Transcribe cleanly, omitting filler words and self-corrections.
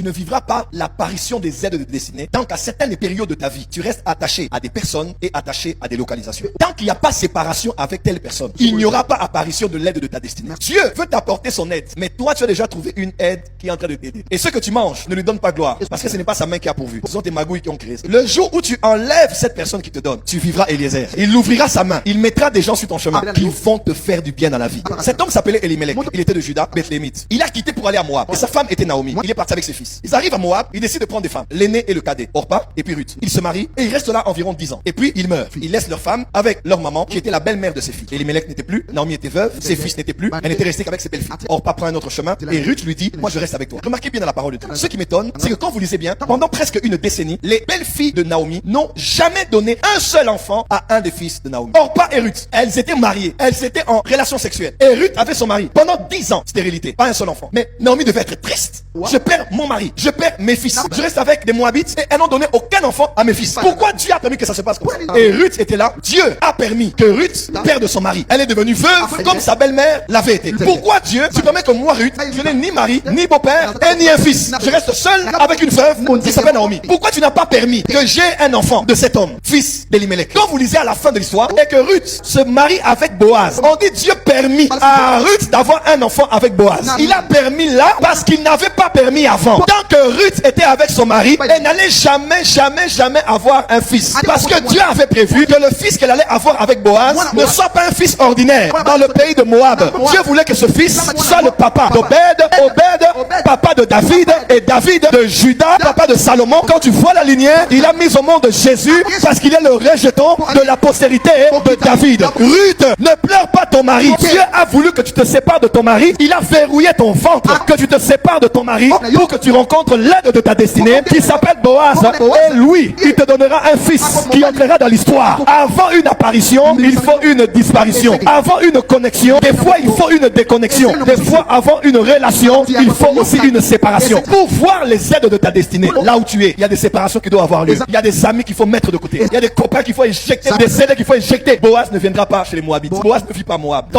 Tu ne vivras pas l'apparition des aides de destinée tant qu'à certaines périodes de ta vie, tu restes attaché à des personnes et attaché à des localisations. Tant qu'il n'y a pas séparation avec telle personne, il n'y aura pas apparition de l'aide de ta destinée. Dieu veut t'apporter son aide, mais toi tu as déjà trouvé une aide qui est en train de t'aider. Et ce que tu manges ne lui donne pas gloire, parce que ce n'est pas sa main qui a pourvu. Ce sont tes magouilles qui ont créé ça. Le jour où tu enlèves cette personne qui te donne, tu vivras Eliezer. Il ouvrira sa main, il mettra des gens sur ton chemin qui vont te faire du bien dans la vie. Cet homme s'appelait Elimelech, il était de Juda, Bethléemite. Il a quitté pour aller à Moab. Et sa femme était Naomi. Il est parti avec ses fils. Ils arrivent à Moab, il décide de prendre des femmes, l'aîné et le cadet, Orpa et puis Ruth. Ils se marient et ils restent là environ 10 ans. Et puis ils meurent. Ils laissent leur femme avec leur maman qui était la belle-mère de ses filles. Elimelech n'était plus, Naomi était veuve, ses fils n'étaient plus, elle n'était restée qu'avec ses belles-filles. Orpa prend un autre chemin et Ruth lui dit, moi je reste avec toi. Remarquez bien dans la parole de Dieu. Ce qui m'étonne, c'est que quand vous lisez bien, pendant presque une décennie, les belles-filles de Naomi n'ont jamais donné un seul enfant à un des fils de Naomi. Orpa et Ruth, elles étaient mariées, elles étaient en relation sexuelle. Et Ruth avait son mari. Pendant 10 ans, stérilité, pas un seul enfant. Mais Naomi devait être triste. Je perds mon mari, je perds mes fils. Je reste avec des Moabites et elles n'ont donné aucun enfant à mes fils. Pourquoi Dieu a permis que ça se passe comme ça? Et Ruth était là. Dieu a permis que Ruth perde son mari. Elle est devenue veuve comme sa belle-mère l'avait été. Pourquoi Dieu tu permets que moi, Ruth, je n'ai ni mari, ni beau-père et ni un fils? Je reste seul avec une veuve qui s'appelle Naomi. Pourquoi tu n'as pas permis que j'ai un enfant de cet homme, fils d'Elimelech? Quand vous lisez à la fin de l'histoire et que Ruth se marie avec Boaz, on dit Dieu permis à Ruth d'avoir un enfant avec Boaz. Il a permis là parce qu'il n'avait pas permis avant. Tant que Ruth était avec son mari, elle n'allait jamais avoir un fils. Parce que Dieu avait prévu que le fils qu'elle allait avoir avec Boaz ne soit pas un fils ordinaire dans le pays de Moab. Dieu voulait que ce fils soit le papa d'Obed, papa de David, et David de Juda, papa de Salomon. Quand tu vois la lignée, il a mis au monde Jésus parce qu'il est le rejeton de la postérité de David. Ruth, ne pleure pas ton mari. Dieu a voulu que tu te sépares de ton mari. Il a verrouillé ton ventre, que tu te sépares de ton mari pour que tu rencontres l'aide de ta destinée qui s'appelle Boaz. Et lui, il te donnera un fils qui entrera dans l'histoire. Avant une apparition, il faut une disparition. Avant une connexion, des fois il faut une déconnexion. Des fois avant une relation, il faut aussi une séparation. Pour voir les aides de ta destinée, là où tu es, il y a des séparations qui doivent avoir lieu. Il y a des amis qu'il faut mettre de côté. Il y a des copains qu'il faut éjecter, des aides qu'il faut éjecter. Boaz ne viendra pas chez les Moabites. Boaz ne vit pas Moab.